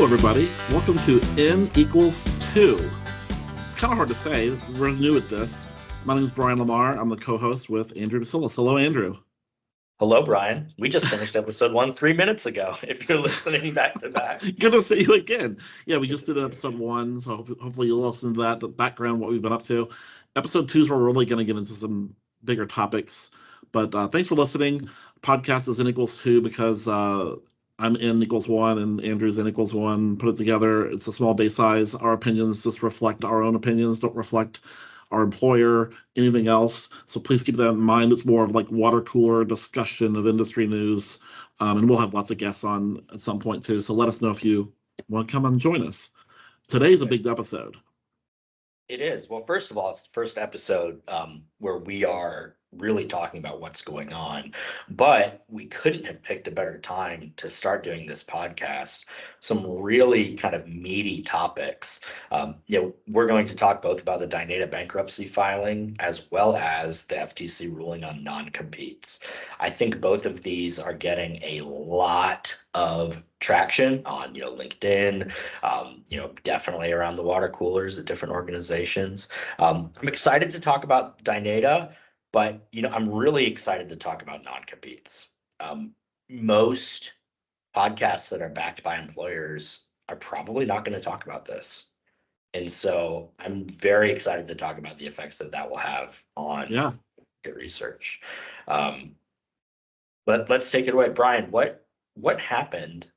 Hello, everybody. Welcome to N equals 2. It's kind of hard to say. We're new at this. My name is Brian Lamar. I'm the co-host with Andrew DeSillis. Hello, Andrew. Hello, Brian. We just finished episode 1 3 minutes ago, if you're listening back to back. Good to see you again. Yeah, we just did episode 1, so hopefully you'll listen to that, the background, what we've been up to. Episode 2 is where we're really going to get into some bigger topics. But thanks for listening. Podcast is N equals 2 because I'm N equals 1 and Andrew's N equals 1. Put it together. It's a small base size. Our opinions just reflect our own opinions, don't reflect our employer, anything else. So please keep that in mind. It's more of like water cooler discussion of industry news. And we'll have lots of guests on at some point too. So let us know if you want to come and join us. Today's a big episode. It is. Well, first of all, it's the first episode where we are really talking about what's going on, but we couldn't have picked a better time to start doing this podcast. Some really kind of meaty topics. We're going to talk both about the Dynata bankruptcy filing as well as the FTC ruling on non-competes. I think both of these are getting a lot of traction on, LinkedIn, definitely around the water coolers at different organizations. I'm excited to talk about Dynata, but, I'm really excited to talk about non-competes. Most podcasts that are backed by employers are probably not going to talk about this. And so I'm very excited to talk about the effects that will have on research. But let's take it away. Brian, what happened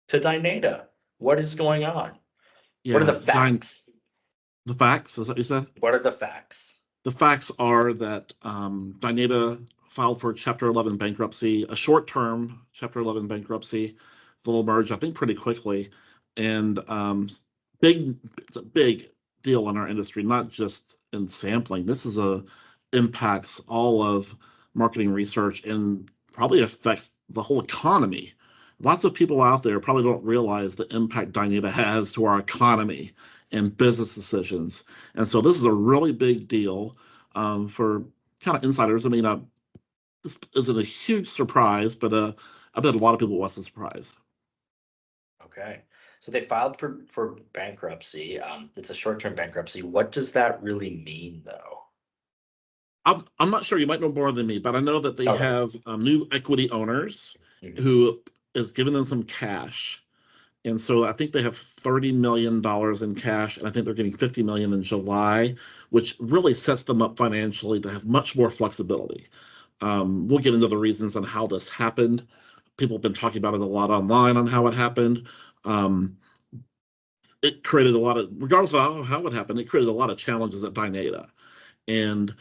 to Dynata? What is going on? Yeah, what are the facts? The facts, is that what you said? What are the facts? The facts are that Dynata filed for Chapter 11 bankruptcy, a short-term Chapter 11 bankruptcy. They'll merge, I think, pretty quickly. And it's a big deal in our industry, not just in sampling. This impacts all of marketing research and probably affects the whole economy. Lots of people out there probably don't realize the impact Dynata has to our economy and business decisions. And so this is a really big deal for kind of insiders. I mean, this isn't a huge surprise, but I bet a lot of people was surprised. Okay. So they filed for bankruptcy. It's a short-term bankruptcy. What does that really mean, though? I'm not sure. You might know more than me, but I know that they have new equity owners who is giving them some cash. And so I think they have $30 million in cash, and I think they're getting $50 million in July, which really sets them up financially to have much more flexibility. We'll get into the reasons on how this happened. People have been talking about it a lot online on how it happened. It created regardless of how it happened, it created a lot of challenges at Dynata. And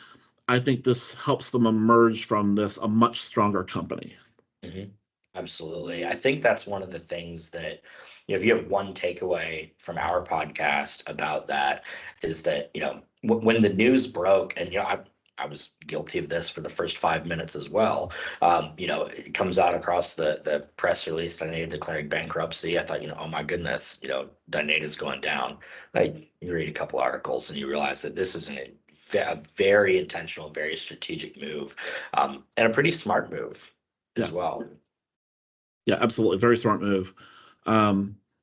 I think this helps them emerge from this a much stronger company. Mm-hmm. Absolutely. I think that's one of the things that, if you have one takeaway from our podcast about that, is that, when the news broke, and, I was guilty of this for the first 5 minutes as well. It comes out across the press release, Dynata declaring bankruptcy. I thought, oh my goodness, Dynata's going down. You read a couple articles and you realize that this is a very intentional, very strategic move, and a pretty smart move as well. Yeah, absolutely. Very smart move.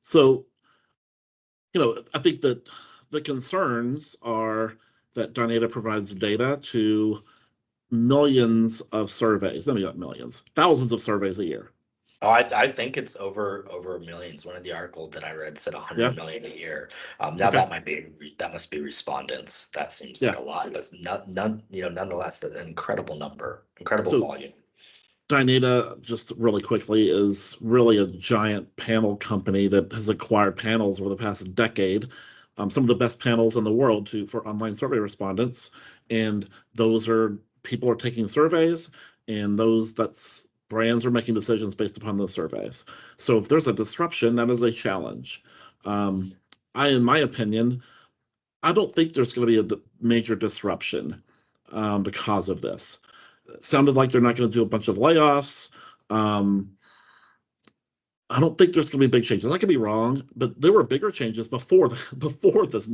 So, I think that the concerns are that Dynata provides data to millions of surveys. Maybe not millions, thousands of surveys a year. Oh, I think it's over millions. One of the articles that I read said 100 million a year. Now that must be respondents. That seems like a lot, but nonetheless, an incredible number, incredible volume. Dynata, just really quickly, is really a giant panel company that has acquired panels over the past decade. Some of the best panels in the world for online survey respondents, and people are taking surveys, and brands are making decisions based upon those surveys. So if there's a disruption, that is a challenge. In my opinion, I don't think there's going to be a major disruption because of this. It sounded like they're not going to do a bunch of layoffs. I don't think there's going to be big changes. I could be wrong, but there were bigger changes before this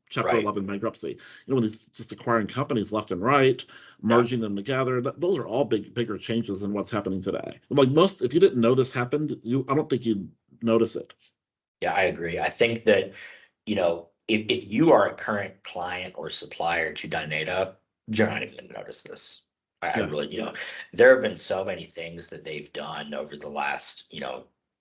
Chapter 11 bankruptcy. When it's just acquiring companies left and right, merging them together. Those are all bigger changes than what's happening today. If you didn't know this happened, I don't think you'd notice it. Yeah, I agree. I think that, if you are a current client or supplier to Dynata, you're not even going to notice this. I Yeah, really, there have been so many things that they've done over the last,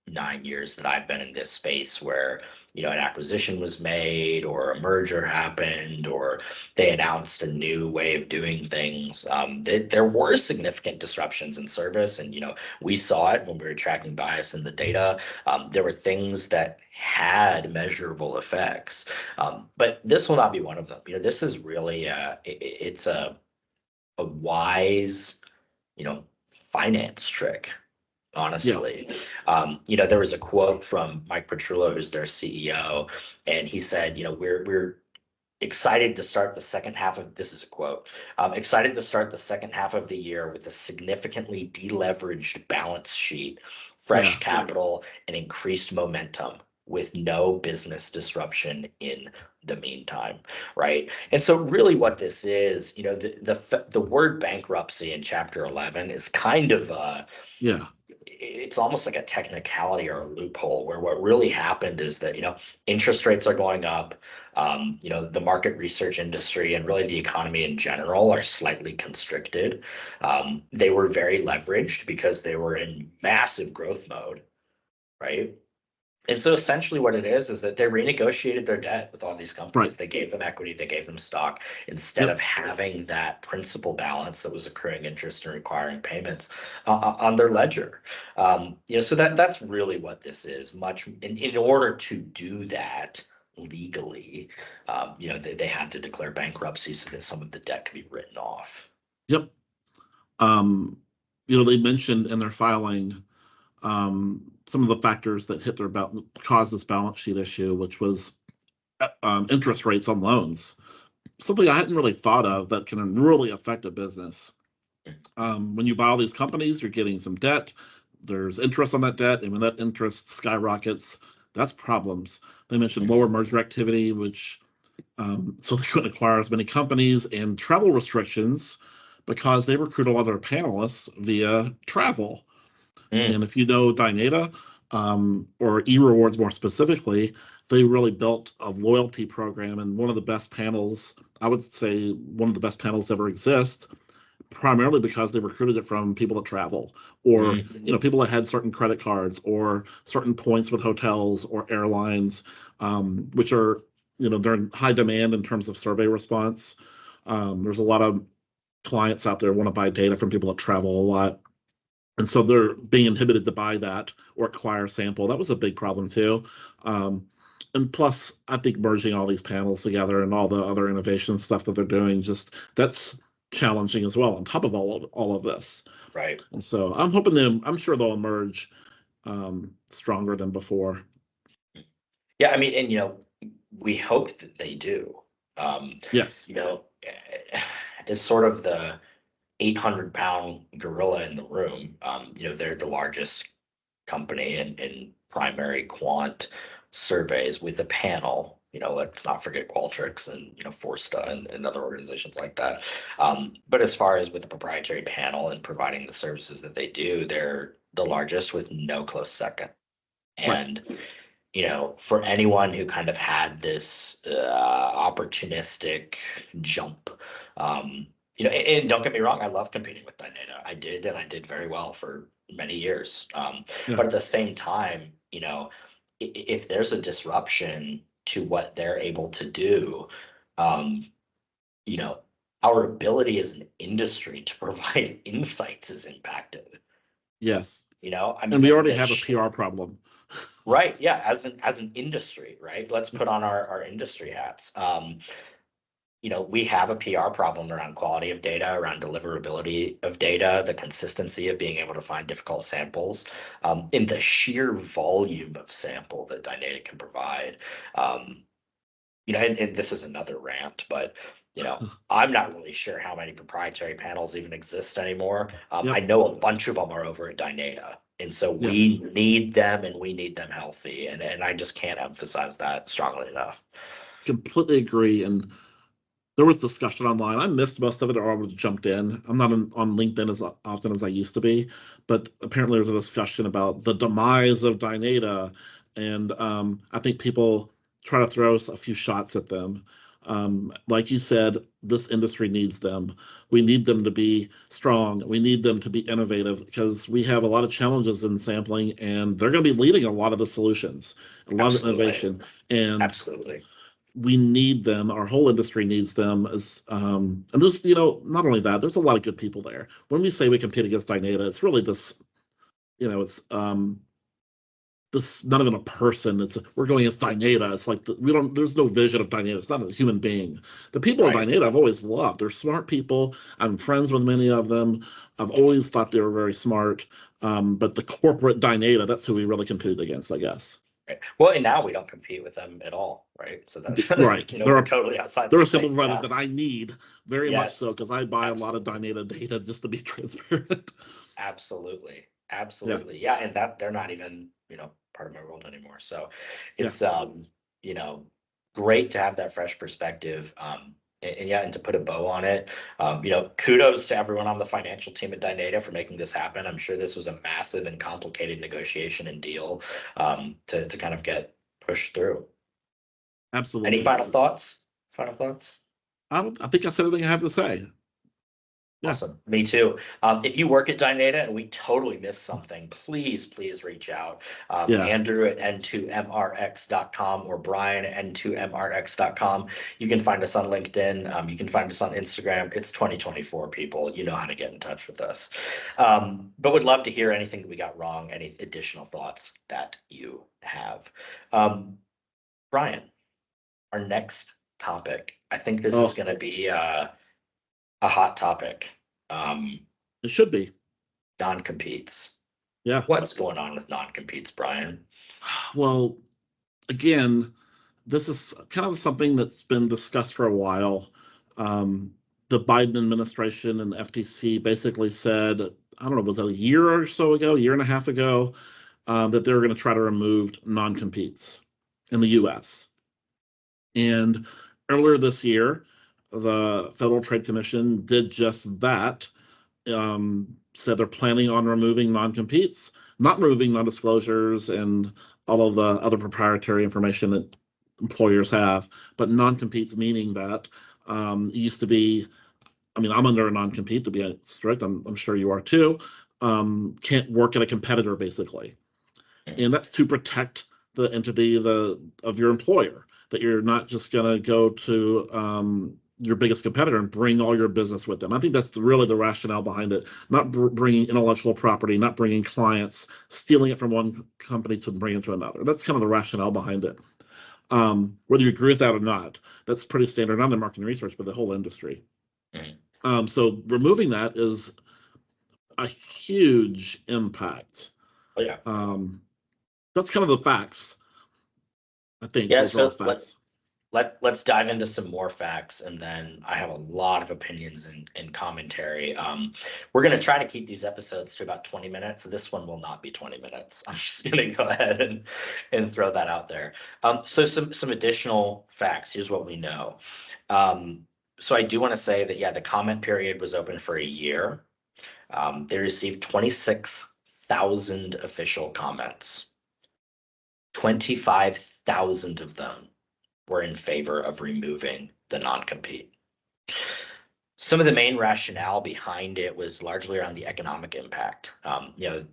9 years that I've been in this space where, an acquisition was made or a merger happened or they announced a new way of doing things. There were significant disruptions in service. And, we saw it when we were tracking bias in the data. There were things that had measurable effects, but this will not be one of them. This is really it's a wise, finance trick. yes, Honestly, there was a quote from Mike Petrullo, who's their CEO, and he said, we're excited to start the second half of this is a quote. Excited to start the second half of the year with a significantly deleveraged balance sheet, fresh yeah, capital, and increased momentum with no business disruption in the meantime, right? And so really what this is, the word bankruptcy in chapter 11 is kind of yeah, it's almost like a technicality or a loophole where what really happened is that interest rates are going up. The market research industry and really the economy in general are slightly constricted. They were very leveraged because they were in massive growth mode, right? And so essentially what it is that they renegotiated their debt with all these right. companies. They gave them equity, they gave them stock instead Yep, of having that principal balance that was accruing interest and requiring payments on their ledger. So that's really what this is. Much in order to do that legally, they had to declare bankruptcy so that some of the debt could be written off. yep. Um, they mentioned in their filing some of the factors that hit their caused this balance sheet issue, which was interest rates on loans. Something I hadn't really thought of that can really affect a business. When you buy all these companies, you're getting some debt. There's interest on that debt, and when that interest skyrockets, that's problems. They mentioned lower merger activity, which so they couldn't acquire as many companies, and travel restrictions because they recruit a lot of their panelists via travel. And Mm, if you know Dynata, or eRewards more specifically, they really built a loyalty program, and one of the best panels, I would say one of the best panels ever exist, primarily because they recruited it from people that travel, or mm, people that had certain credit cards or certain points with hotels or airlines, which are they're in high demand in terms of survey response. There's a lot of clients out there want to buy data from people that travel a lot, and so they're being inhibited to buy that or acquire sample. That was a big problem too. Um, and plus, I think merging all these panels together and all the other innovation stuff that they're doing, just that's challenging as well. On top of all of this, right. and so I'm sure they'll emerge stronger than before. Yeah, I mean, and we hope that they do. Yes, You know, as sort of the 800-pound gorilla in the room. They're the largest company in primary quant surveys with a panel. Let's not forget Qualtrics and Forsta and other organizations like that. But as far as with the proprietary panel and providing the services that they do, they're the largest with no close second. right. And for anyone who kind of had this opportunistic jump, and don't get me wrong, I love competing with Dynata. I did, and I did very well for many years. Yeah, But at the same time, if there's a disruption to what they're able to do, um, you know, our ability as an industry to provide insights is impacted. yes. I And mean, we already the have a PR problem. right, yeah, as an industry, right? Let's Yep. put on our industry hats. We have a PR problem around quality of data, around deliverability of data, the consistency of being able to find difficult samples, in the sheer volume of sample that Dynata can provide. Um, and this is another rant, but I'm not really sure how many proprietary panels even exist anymore. I Yep. know a bunch of them are over at Dynata, and so Yes. we need them and we need them healthy, and I just can't emphasize that strongly enough. Completely agree. And there was discussion online. I missed most of it, or I would have jumped in. I'm not on LinkedIn as often as I used to be, but apparently there's a discussion about the demise of Dynata, And I think people try to throw us a few shots at them. Like you said, this industry needs them. We need them to be strong. We need them to be innovative because we have a lot of challenges in sampling, and they're going to be leading a lot of the solutions, a lot of the Absolutely. innovation. And Absolutely. we need them. Our whole industry needs them. As and there's, not only that, there's a lot of good people there. When we say we compete against Dynata, it's really this, it's this not even a person. We're going as Dynata. It's like we don't. There's no vision of Dynata. It's not a human being. The people of Right. Dynata I've always loved. They're smart people. I'm friends with many of them. I've always thought they were very smart. But the corporate Dynata, that's who we really competed against, I guess. Right. Well, and now we don't compete with them at all, right? So that Right. we're totally outside the They're a simple space provider now. that I need very much so Yes, because I buy a lot of absolutely. Dynata data just to be transparent. Absolutely. Yeah. Absolutely. Yeah, and that they're not even, part of my world anymore. So Yeah. it's you know, great to have that fresh perspective. And yeah, and to put a bow on it, kudos to everyone on the financial team at Dynata for making this happen. I'm sure this was a massive and complicated negotiation and deal to kind of get pushed through. Any Absolutely. final thoughts? Final thoughts? I think I said everything I have to say. Yeah. Awesome. Me too. If you work at Dynata and we totally missed something, please reach out. Yeah. Andrew at n2mrx.com or Brian at n2mrx.com. You can find us on LinkedIn. You can find us on Instagram. It's 2024, people. You know how to get in touch with us. But would love to hear anything that we got wrong, any additional thoughts that you have. Um, Brian, our next topic, I think this is Oh, going to be a hot topic. it should be. Non-competes. Yeah. What's going on with non-competes, Brian? Well, again, this is kind of something that's been discussed for a while. Um, the Biden administration and the FTC basically said, I don't know, was it a year or so ago, a year and a half ago, that they were going to try to remove non-competes in the US. And earlier this year, the Federal Trade Commission did just that. Said they're planning on removing non-competes, not removing non-disclosures and all of the other proprietary information that employers have, but non-competes meaning that it used to be, I mean, I'm under a non-compete to be strict. I'm sure you are too. Can't work at a competitor basically, Mm. and that's to protect the entity of your employer. That you're not just going to go to your biggest competitor and bring all your business with them. I think that's really the rationale behind it. Not bringing intellectual property, not bringing clients, stealing it from one company to bring it to another. That's kind of the rationale behind it. Whether you agree with that or not, that's pretty standard, not in marketing research, but the whole industry. Mm. So removing that is a huge impact. Oh yeah. Um, that's kind of the facts. I think Yeah, those are all so let facts. let's dive into some more facts, and then I have a lot of opinions and commentary. We're gonna try to keep these episodes to about 20 minutes. So this one will not be 20 minutes. I'm just gonna go ahead and throw that out there. So some additional facts. Here's what we know. So I do want to say that yeah, the comment period was open for a year. They received 26,000 official comments. 25,000 of them were in favor of removing the non-compete. Some of the main rationale behind it was largely around the economic impact.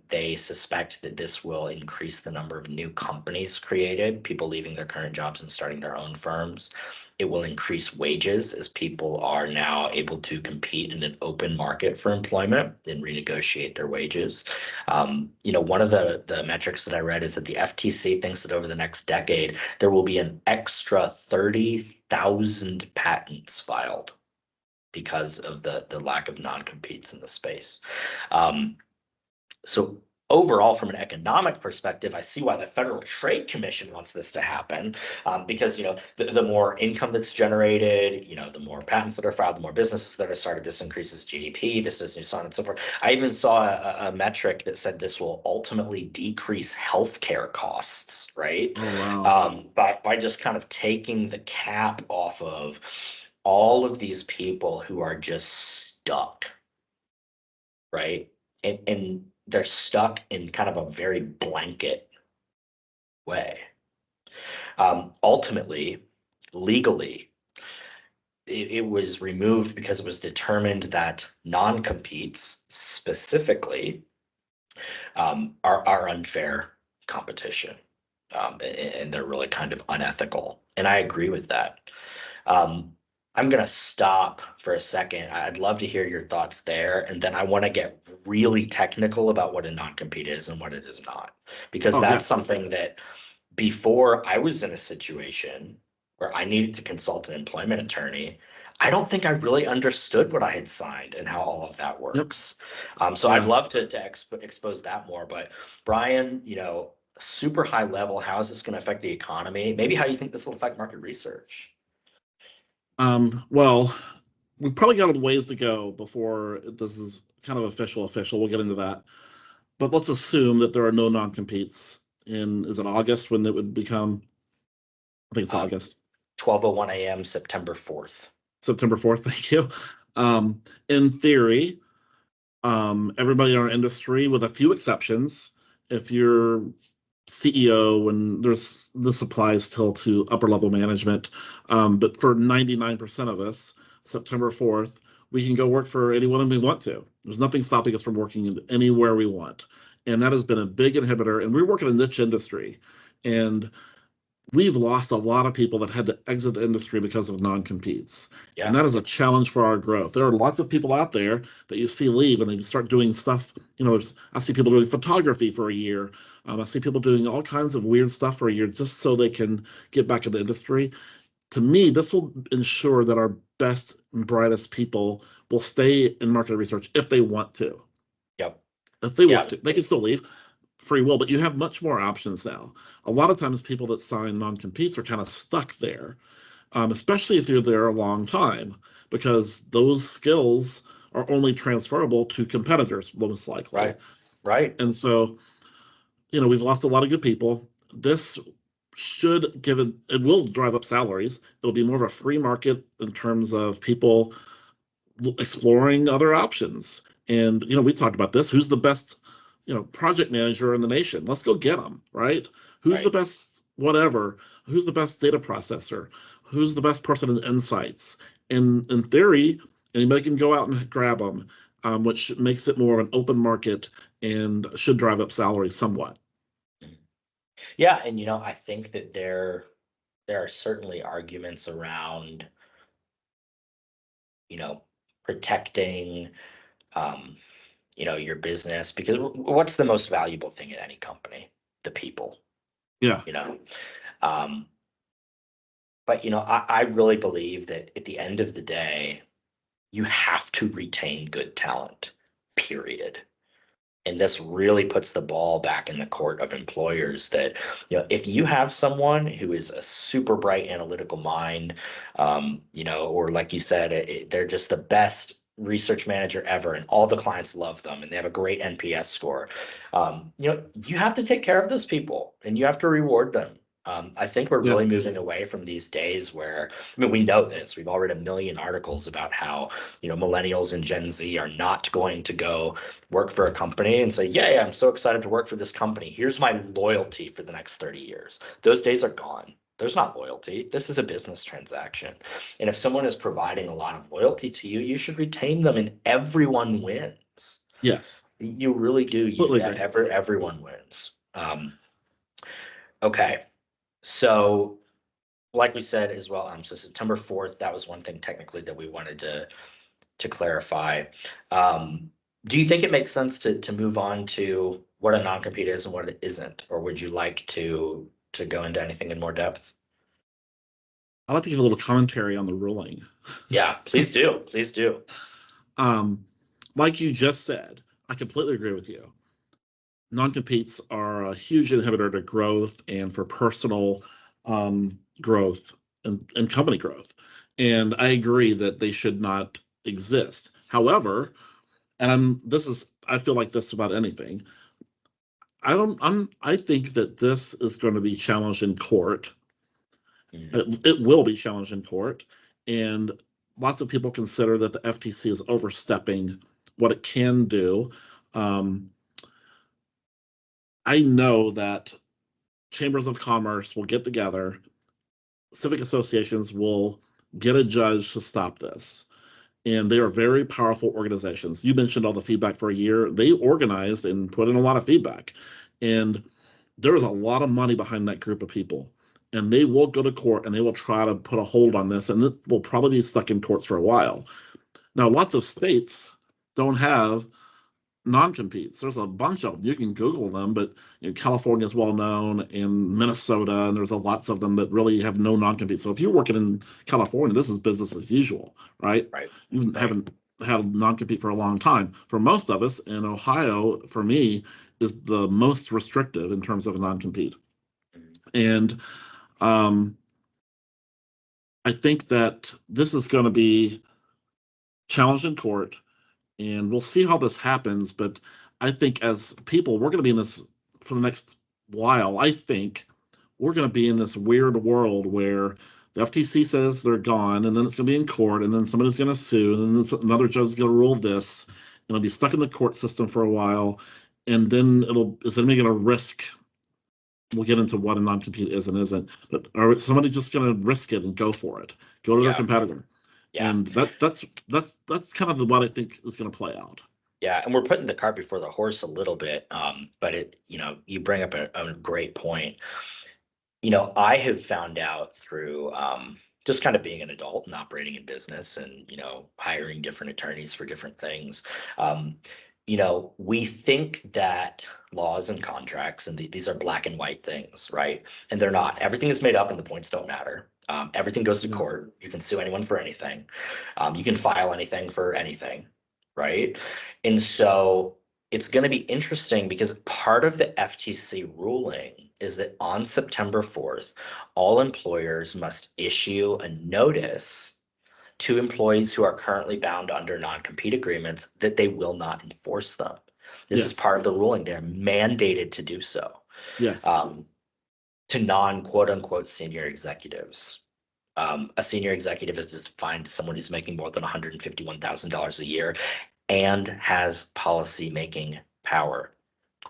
They suspect that this will increase the number of new companies created, people leaving their current jobs and starting their own firms. It will increase wages as people are now able to compete in an open market for employment and renegotiate their wages. One of the metrics that I read is that the FTC thinks that over the next decade, there will be an extra 30,000 patents filed because of the lack of non-competes in the space. So overall, from an economic perspective, I see why the Federal Trade Commission wants this to happen, because the more income that's generated, the more patents that are filed, the more businesses that are started. This increases GDP. This is so on and so forth. I even saw a metric that said this will ultimately decrease healthcare costs, right? Oh wow. By just kind of taking the cap off of all of these people who are just stuck, right? And they're stuck in kind of a very blanket way. Ultimately, legally, it was removed because it was determined that non-competes specifically are unfair competition. And they're really kind of unethical. And I agree with that. Um, I'm going to stop for a second. I'd love to hear your thoughts there. And then I want to get really technical about what a non-compete is and what it is not, because Oh, that's yes. something that before I was in a situation where I needed to consult an employment attorney, I don't think I really understood what I had signed and how all of that Yep. works. So I'd Yeah. love to expose that more. But Brian, super high level, how is this going to affect the economy? Maybe how you think this will affect market research. Well, we've probably got a ways to go before this is kind of official. We'll get into that. But let's assume that there are no non-competes is it August when it would become, I think it's Uh, August, 12:01 a.m. September 4th. September 4th, thank you. In theory, everybody in our industry, with a few exceptions, if you're CEO, and this applies still to upper level management, but for 99% of us, September 4th, we can go work for anyone we want to. There's nothing stopping us from working anywhere we want. And that has been a big inhibitor. And we work in a niche industry. And we've lost a lot of people that had to exit the industry because of non-competes. And Yeah, that is a challenge for our growth. There are lots of people out there that you see leave and they start doing stuff. I see people doing photography for a year. I see people doing all kinds of weird stuff for a year just so they can get back in the industry. To me, this will ensure that our best and brightest people will stay in market research if they want to. yep, If they want yeah, to, they can still leave free will, but you have much more options now. A lot of times, people that sign non-competes are kind of stuck there, especially if you're there a long time, because those skills are only transferable to competitors, most likely. right, right. And so, we've lost a lot of good people. This should it will drive up salaries. It'll be more of a free market in terms of people exploring other options. And we talked about this. Who's the best, project manager in the nation? Let's go get them, right? Who's the Right. best whatever? Who's the best data processor? Who's the best person in insights? And in theory, anybody can go out and grab them, which makes it more of an open market and should drive up salaries somewhat. Yeah, and I think that there are certainly arguments around, you know, protecting um, your business because what's the most valuable thing in any company? The people, Yeah. you know. Um, but I really believe that at the end of the day, you have to retain good talent, period. And this really puts the ball back in the court of employers that if you have someone who is a super bright analytical mind, or like you said, they're just the best research manager ever and all the clients love them and they have a great NPS score, you have to take care of those people and you have to reward them. I think we're Yeah. really moving away from these days where, I mean, we know this. We've all read a million articles about how, millennials and Gen Z are not going to go work for a company and say, yeah, I'm so excited to work for this company. Here's my loyalty for the next 30 years. Those days are gone. There's not loyalty. This is a business transaction. And if someone is providing a lot of loyalty to you, you should retain them and everyone wins. Yes. You really do. Completely agree. Everyone wins. Okay. So like we said as well, so September 4th, that was one thing technically that we wanted to clarify. Um, do you think it makes sense to move on to what a non-compete is and what it isn't, or would you like to go into anything in more depth? I'd like to give a little commentary on the ruling. Yeah, please do. Please do. Um, like you just said, I completely agree with you. Non-competes are a huge inhibitor to growth and for personal growth and company growth. And I agree that they should not exist. However, I feel like this about anything. I think that this is going to be challenged in court. Mhm. It will be challenged in court. And lots of people consider that the FTC is overstepping what it can do. Um, I know that chambers of commerce will get together, civic associations will get a judge to stop this. And they are very powerful organizations. You mentioned all the feedback for a year. They organized and put in a lot of feedback. And there is a lot of money behind that group of people. And they will go to court and they will try to put a hold on this. And it will probably be stuck in courts for a while. Now, lots of states don't have non-competes. There's a bunch of them. You can Google them, but California is well known, and Minnesota, and there's lots of them that really have no non-compete. So if you're working in California, this is business as usual, right? Right. You Right. haven't had a non-compete for a long time. For most of us, in Ohio, for me, is the most restrictive in terms of a non-compete. And um, I think that this is going to be challenged in court, and we'll see how this happens. But I think as people, we're going to be in this for the next while. I think we're going to be in this weird world where the FTC says they're gone, and then it's going to be in court, and then somebody's going to sue, and then another judge is going to rule this, and it'll be stuck in the court system for a while, and then is anybody going to risk? We'll get into what a non-compete is and isn't, but are somebody just going to risk it and go for it, go to their Yeah. competitor? Yeah. And that's kind of what I think is going to play out. Yeah, and we're putting the cart before the horse a little bit, but you bring up a great point. I have found out through just kind of being an adult and operating in business and, hiring different attorneys for different things. Um, we think that laws and contracts and these are black and white things, right? And they're not. Everything is made up and the points don't matter. Everything goes to Yeah. court. You can sue anyone for anything. You can file anything for anything, right? And so it's going to be interesting because part of the FTC ruling is that on September 4th, all employers must issue a notice to employees who are currently bound under non-compete agreements that they will not enforce them. This is Yes. part of the ruling. They're mandated to do so Yes. to non-quote unquote senior executives. A senior executive is defined as someone who's making more than $151,000 a year and has policy making power.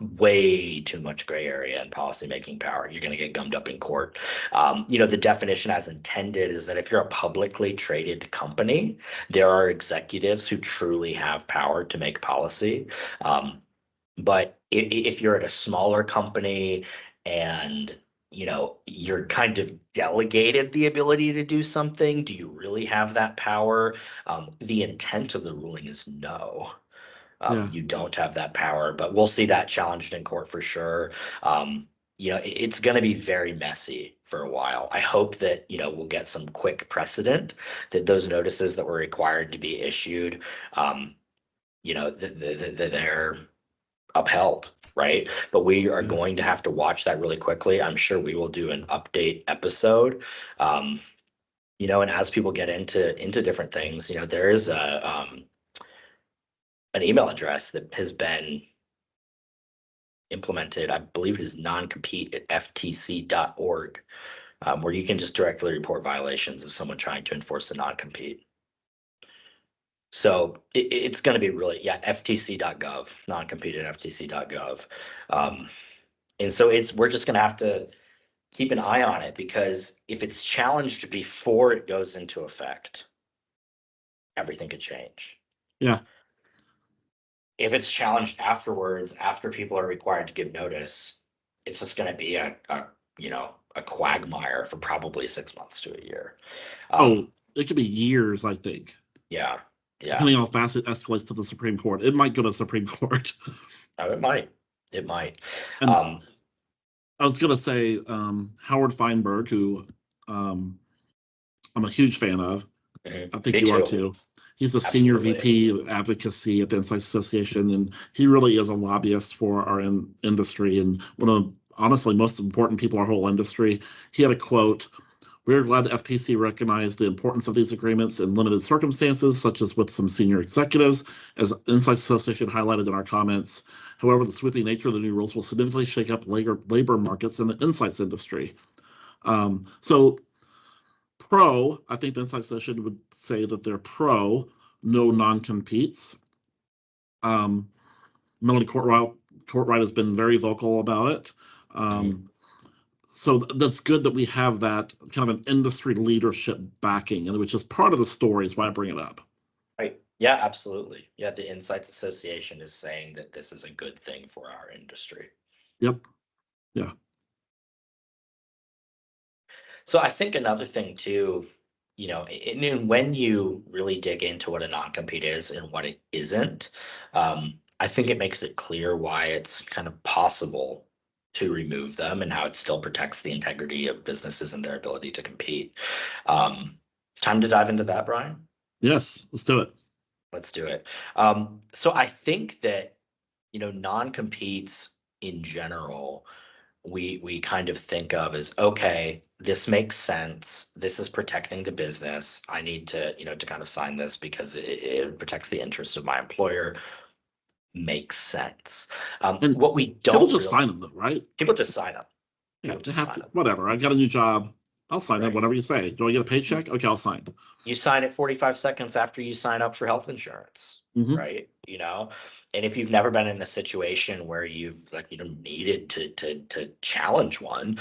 Way too much gray area in policy making power. You're going to get gummed up in court. The definition as intended is that if you're a publicly traded company, there are executives who truly have power to make policy. But if you're at a smaller company and you're kind of delegated the ability to do something, do you really have that power? The intent of the ruling is no. Yeah. You don't have that power, but we'll see that challenged in court for sure. It's going to be very messy for a while. I hope that, we'll get some quick precedent that those notices that were required to be issued, they're upheld, right? But we are Yeah. going to have to watch that really quickly. I'm sure we will do an update episode. And as people get into different things, there is an email address that has been implemented. I believe it is non-compete at ftc.org, where you can just directly report violations of someone trying to enforce a non-compete. So it's going to be really, ftc.gov, non-compete at ftc.gov. And so we're just going to have to keep an eye on it, because if it's challenged before it goes into effect, everything could change. Yeah. If it's challenged afterwards, after people are required to give notice, it's just going to be a quagmire for probably 6 months to a year. It could be years, I think. Yeah. Depending on how fast it escalates to the Supreme Court. It might go to the Supreme Court. Oh, it might. And I was going to say, Howard Feinberg, who I'm a huge fan of. I think Me you are too. too. He's the senior Absolutely. VP of advocacy at the Insight Association, and he really is a lobbyist for our industry and one of the, honestly, most important people in our whole industry. He had a quote: "We're glad the FTC recognized the importance of these agreements in limited circumstances, such as with some senior executives, as Insight Association highlighted in our comments. However, the sweeping nature of the new rules will significantly shake up labor markets in the insights industry." So I think the Insight Association would say that they're pro no non-competes. Melanie Courtright has been very vocal about it. So that's good that we have that kind of an industry leadership backing, and which is part of the story is why I bring it up. Right. Yeah, absolutely. Yeah, the Insights Association is saying that this is a good thing for our industry. Yep. Yeah. So I think another thing too, and when you really dig into what a non-compete is and what it isn't, I think it makes it clear why it's kind of possible to remove them and how it still protects the integrity of businesses and their ability to compete. Um, Time to dive into that, Brian? Yes. Let's do it. Let's do it. So I think that, non-competes in general, we kind of think of as, okay, this makes sense. This is protecting the business. I need to, to kind of sign this because it protects the interests of my employer. Makes sense. And What we people don't just really, sign them, though, right? people just sign up. Yeah, People they just have sign to. up. Whatever. I got a new job. I'll sign it. Right. Whatever you say. Do I get a You, paycheck? Okay, I'll sign. you sign it 45 seconds after you sign up for health insurance, Mm-hmm. right? And if you've never been in a situation where you've like, needed to challenge one,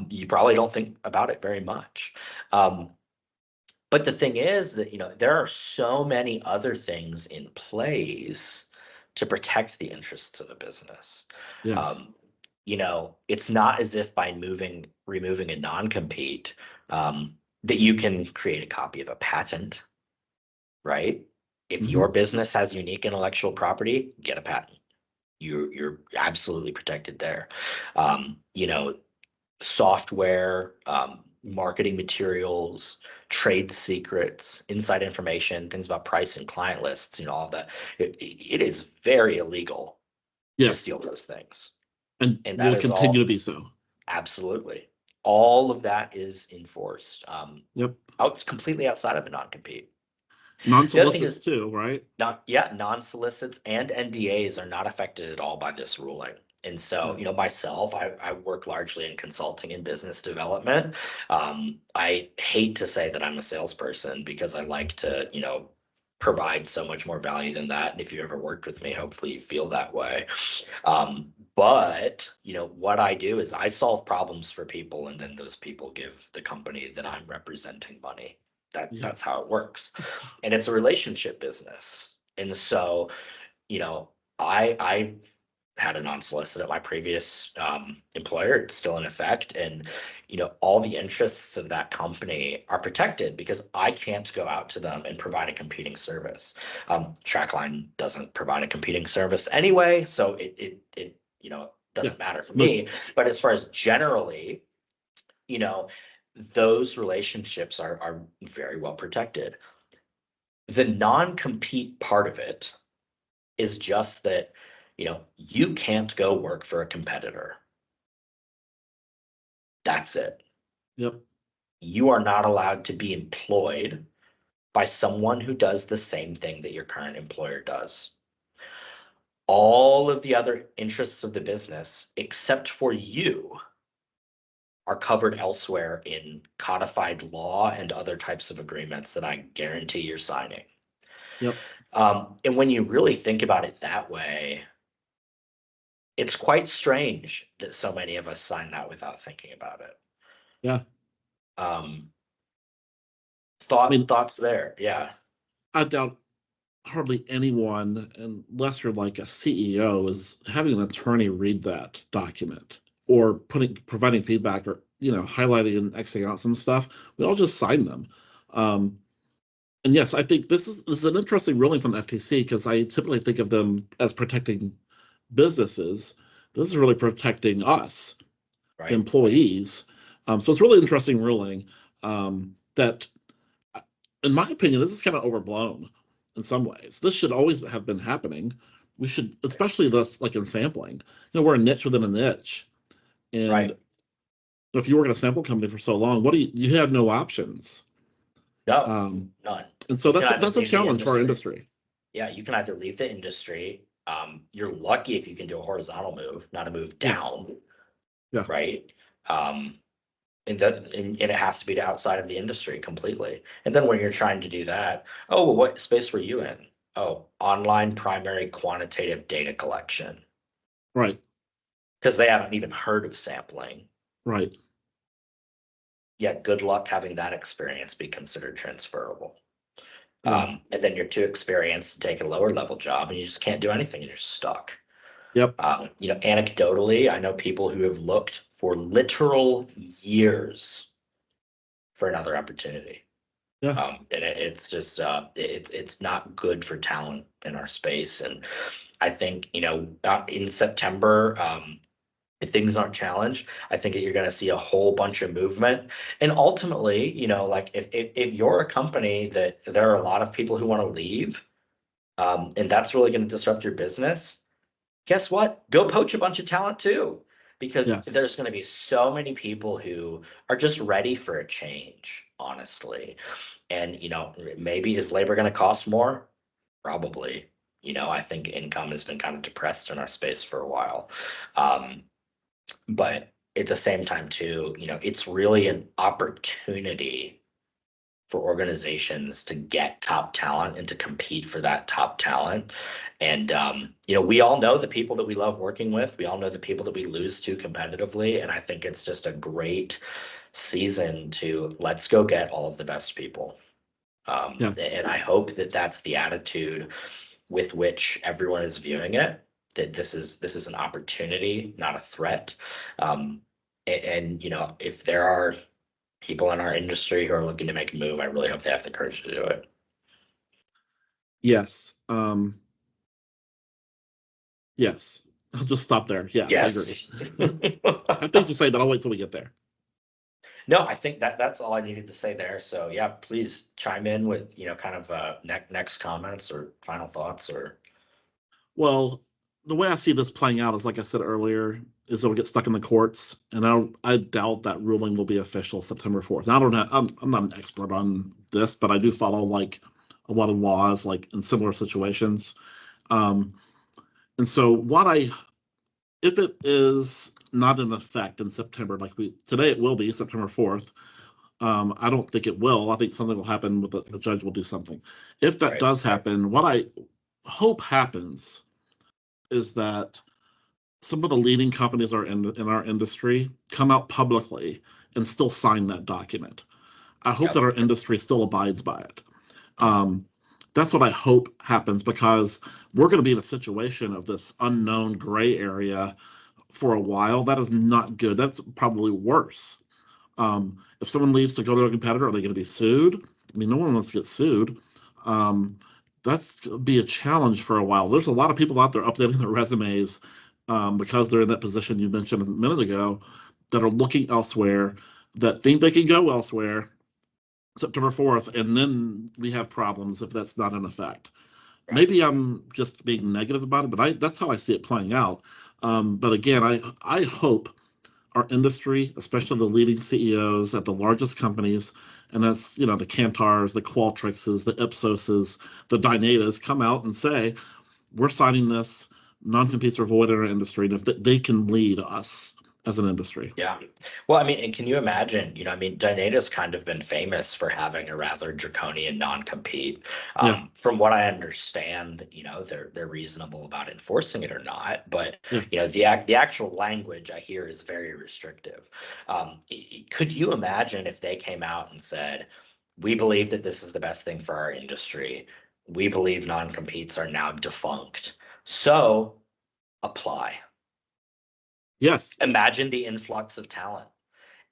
you probably don't think about it very much. Um, but the thing is that, there are so many other things in place to protect the interests of a business. Yes. Um, it's not as if by removing a non-compete, that you can create a copy of a patent, right? If Mm-hmm. your business has unique intellectual property, get a patent. You're absolutely protected there. You know, software, marketing materials, trade secrets, inside information, things about price and client lists, all of that. It is very illegal to Yes. steal those things. And And that will is continue to all be so. absolutely. All of that is enforced. Yep. It's completely outside of a non-compete. The other thing Non-solicits is too, right? non-solicits and NDAs are not affected at all by this ruling. And so, Yeah. myself, I work largely in consulting and business development. I hate to say that I'm a salesperson because I like to, provide so much more value than that. And if you ever worked with me, hopefully you feel that way. But, what I do is I solve problems for people, and then those people give the company that I'm representing money. Yeah. That's how it works. And it's a relationship business. And so, I had a non-solicit at my previous employer. It's still in effect, and all the interests of that company are protected because I can't go out to them and provide a competing service. Trackline doesn't provide a competing service anyway, so it Yeah. doesn't matter for But me. But as far as generally, you know, those relationships are very well protected. The non-compete part of it is just that, you can't go work for a competitor. That's it. yep. You are not allowed to be employed by someone who does the same thing that your current employer does. All of the other interests of the business, except for you, are covered elsewhere in codified law and other types of agreements that I guarantee you're signing. Yep. And when you really think about it that way, it's quite strange that so many of us sign that without thinking about it. Yeah. Um, I mean, thoughts there? Yeah, I doubt hardly anyone, unless you're like a CEO, is having an attorney read that document or providing feedback or highlighting and Xing out some stuff. We all just sign them. Um, and yes, I think this is an interesting ruling from the FTC because I typically think of them as protecting businesses. This is really protecting us, the right. employees. So it's really interesting ruling that, in my opinion, this is kind of overblown in some ways. This should always have been happening. We should, especially this, like in sampling. We're a niche within a niche, and Right. if you work at a sample company for so long, what do you have no options? No, Um, none. and so You can that's either that's a leave the challenge for our industry. industry. Yeah, you can either leave the industry. You're lucky if you can do a horizontal move, not a move Yeah, down, yeah, right? Um, and it has to be to outside of the industry completely. And then when you're trying to do that, oh, well, what space were you in? Oh, online primary quantitative data collection, right, because they haven't even heard of sampling. right. yeah, good luck having that experience be considered transferable. Yeah. And then you're too experienced to take a lower level job and you just can't do anything and you're stuck. Yep. Anecdotally, I know people who have looked for literal years for another opportunity. Yeah. And it's just it's not good for talent in our space. And I think in September, if things aren't challenged, I think that you're going to see a whole bunch of movement. And ultimately, like if you're a company that there are a lot of people who want to leave, and that's really going to disrupt your business, guess what? Go poach a bunch of talent too, because Yes. there's going to be so many people who are just ready for a change, honestly. And, maybe is labor going to cost more? Probably. I think income has been kind of depressed in our space for a while. Um, but at the same time, too, it's really an opportunity for organizations to get top talent and to compete for that top talent. And, we all know the people that we love working with. We all know the people that we lose to competitively. And I think it's just a great season to let's go get all of the best people. Yeah. And I hope that that's the attitude with which everyone is viewing it, that this is an opportunity, not a threat. And if there are people in our industry who are looking to make a move, I really hope they have the courage to do it. Yes. Yes. I'll just stop there. Yes, I agree. Yes. I have things to say, but I'll wait till we get there. No, I think that's all I needed to say there. So yeah, please chime in with kind of next comments or final thoughts or. Well, the way I see this playing out is, like I said earlier, is it'll get stuck in the courts, and I doubt that ruling will be official September 4th. Now, I don't have, I'm not an expert on this, but I do follow like a lot of laws, like in similar situations. Um, and so, if it is not in effect in September, like today, it will be September 4th. I don't think it will. I think something will happen with the judge will do something. If that Right. does happen, what I hope happens is that some of the leading companies are in our industry come out publicly and still sign that document. I hope that Yep. our industry still abides by it. Mhm. Um, that's what I hope happens, because we're going to be in a situation of this unknown gray area for a while. That is not good. That's probably worse. If someone leaves to go to a competitor, are they going to be sued? I mean, no one wants to get sued. Um, that's going to be a challenge for a while. There's a lot of people out there updating their resumes, because they're in that position you mentioned a minute ago, that are looking elsewhere, that think they can go elsewhere September 4th, and then we have problems if that's not in effect. Right. Maybe I'm just being negative about it, but that's how I see it playing out. But again, I hope our industry, especially the leading CEOs at the largest companies, and that's the Cantars, the Qualtrics's, the Ipsoses, the Dynatas, come out and say, we're signing this, non-competes are void in our industry, and if they can lead us as an industry. Yeah. Well, I mean, and can you imagine, Dynata's kind of been famous for having a rather draconian non-compete. Yeah, From what I understand, they're reasonable about enforcing it or not, but yeah, the actual language I hear is very restrictive. Could you imagine if they came out and said, "We believe that this is the best thing for our industry. We believe non-competes are now defunct. So apply." yes, Imagine the influx of talent.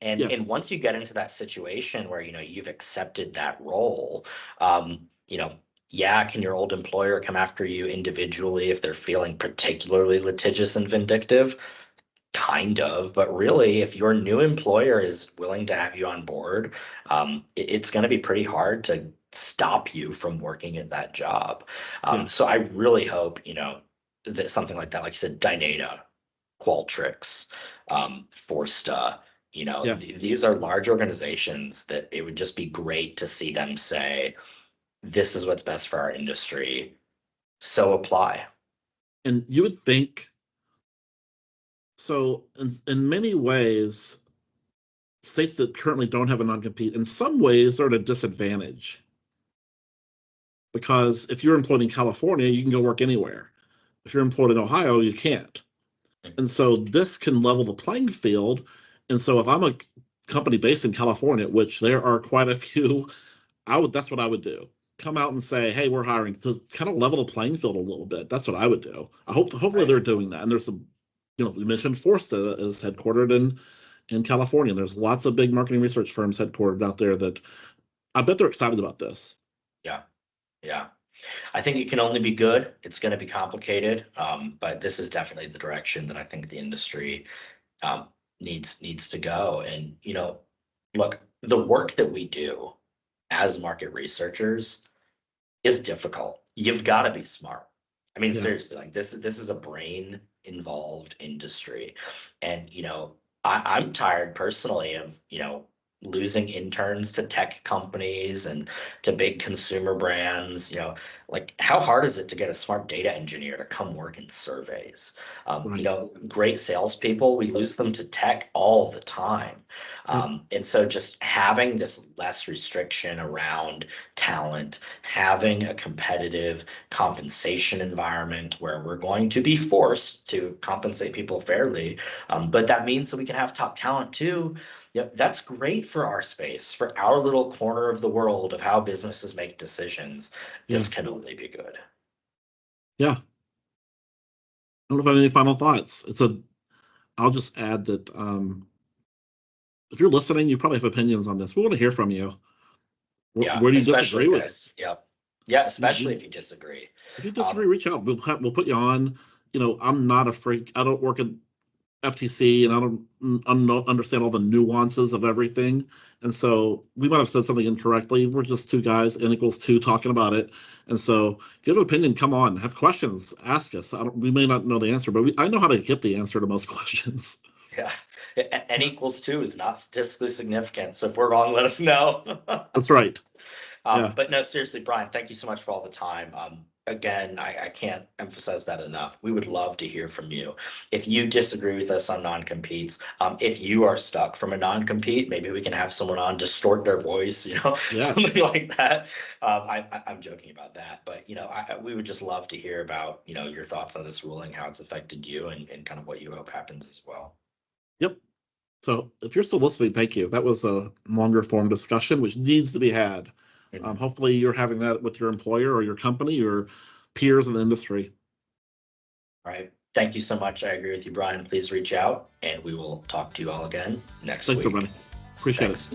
And yes, once you get into that situation where you've accepted that role, um, you know, yeah, can your old employer come after you individually if they're feeling particularly litigious and vindictive? Kind of, but really, if your new employer is willing to have you on board, it's going to be pretty hard to stop you from working at that job. yes, So I really hope, that something like that, like you said, Dynata, Qualtrics, Forsta, yes. these are large organizations that it would just be great to see them say, this is what's best for our industry. So apply. And you would think, so in many ways, states that currently don't have a non-compete, in some ways, they're at a disadvantage, because if you're employed in California, you can go work anywhere. If you're employed in Ohio, you can't. And so this can level the playing field. And so if I'm a company based in California, which there are quite a few, that's what I would do. Come out and say, hey, we're hiring to kind of level the playing field a little bit. That's what I would do. Hopefully Right. they're doing that. And there's some, we mentioned Forsta is headquartered in California. There's lots of big marketing research firms headquartered out there that I bet they're excited about this. Yeah. Yeah. I think it can only be good. It's going to be complicated, but this is definitely the direction that I think the industry um, needs to go. And look, the work that we do as market researchers is difficult. You've got to be smart. I mean, Yeah, seriously, like this is a brain involved industry, and I'm tired personally of losing interns to tech companies and to big consumer brands. Like how hard is it to get a smart data engineer to come work in surveys? right. Great salespeople, we lose them to tech all the time. Yep. And so just having this less restriction around talent, having a competitive compensation environment where we're going to be forced to compensate people fairly, but that means that we can have top talent too. Yeah, that's great for our space, for our little corner of the world of how businesses make decisions. Yeah. This can only be good. Yeah. I don't know if I have any final thoughts. I'll just add that if you're listening, you probably have opinions on this. We want to hear from you. Yeah, Where do you especially disagree with? this. Yep. Yeah, especially You, if you disagree. if you Um, disagree, reach out. We'll put you on. I'm not a freak. I don't work at FTC, and I don't understand all the nuances of everything. And so we might have said something incorrectly. We're just two guys, n equals two, talking about it. And so if you have an opinion, come on. Have questions, ask us. We may not know the answer, but I know how to get the answer to most questions. yeah, n equals two is not statistically significant. So if we're wrong, let us know. That's right. Yeah. But no, seriously, Brian, thank you so much for all the time. Again, I can't emphasize that enough. We would love to hear from you. If you disagree with us on non-competes, if you are stuck from a non-compete, maybe we can have someone on distort their voice, Yes. something like that. I'm joking about that, but we would just love to hear about your thoughts on this ruling, how it's affected you, and kind of what you hope happens as well. Yep. So if you're still listening, thank you. That was a longer form discussion, which needs to be had. Mhm. Hopefully, you're having that with your employer or your company or peers in the industry. Right. Thank you so much. I agree with you, Brian. Please reach out and we will talk to you all again next Thanks, week. everybody. Appreciate it. Thanks.